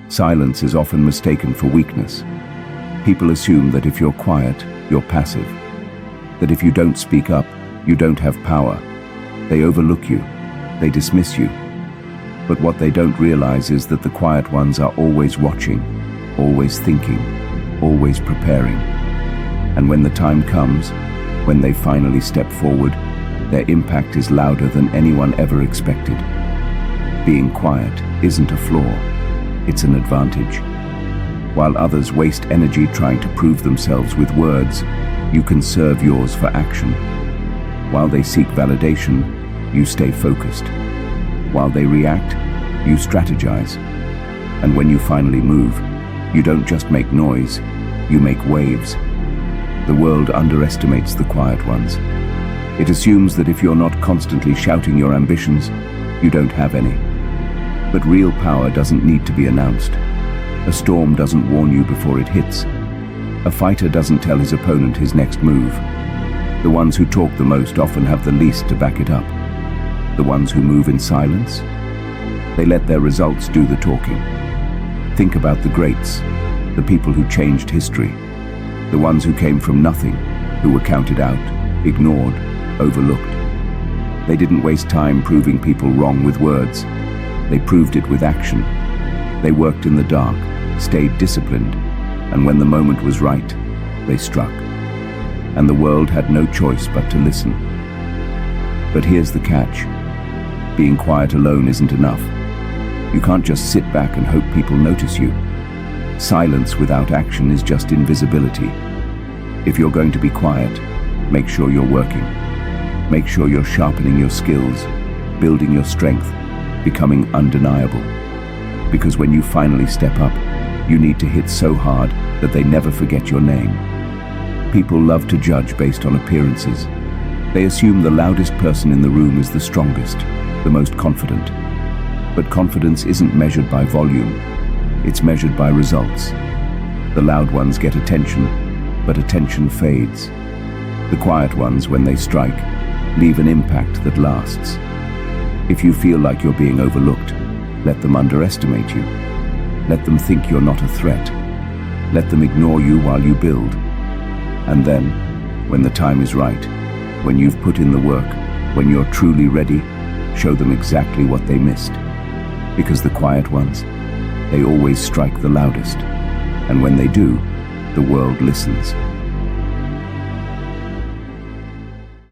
Silence is often mistaken for weakness. People assume that if you're quiet, you're passive. That if you don't speak up, you don't have power. They overlook you. They dismiss you. But what they don't realize is that the quiet ones are always watching, always thinking, always preparing. And when the time comes, when they finally step forward, their impact is louder than anyone ever expected. Being quiet isn't a flaw, it's an advantage. While others waste energy trying to prove themselves with words, you conserve yours for action. While they seek validation, you stay focused. While they react, you strategize. And when you finally move, you don't just make noise, you make waves. The world underestimates the quiet ones. It assumes that if you're not constantly shouting your ambitions, you don't have any. But real power doesn't need to be announced. A storm doesn't warn you before it hits. A fighter doesn't tell his opponent his next move. The ones who talk the most often have the least to back it up. The ones who move in silence, they let their results do the talking. Think about the greats, the people who changed history, the ones who came from nothing, who were counted out, ignored, overlooked. They didn't waste time proving people wrong with words. They proved it with action. They worked in the dark, stayed disciplined, and when the moment was right, they struck. And the world had no choice but to listen. But here's the catch. Being quiet alone isn't enough. You can't just sit back and hope people notice you. Silence without action is just invisibility. If you're going to be quiet, make sure you're working. Make sure you're sharpening your skills, building your strength, becoming undeniable. Because when you finally step up, you need to hit so hard that they never forget your name. People love to judge based on appearances. They assume the loudest person in the room is the strongest, the most confident. But confidence isn't measured by volume, it's measured by results. The loud ones get attention, but attention fades. The quiet ones, when they strike, leave an impact that lasts. If you feel like you're being overlooked, let them underestimate you. Let them think you're not a threat. Let them ignore you while you build. And then, when the time is right, when you've put in the work, when you're truly ready, show them exactly what they missed. Because the quiet ones, they always strike the loudest. And when they do, the world listens.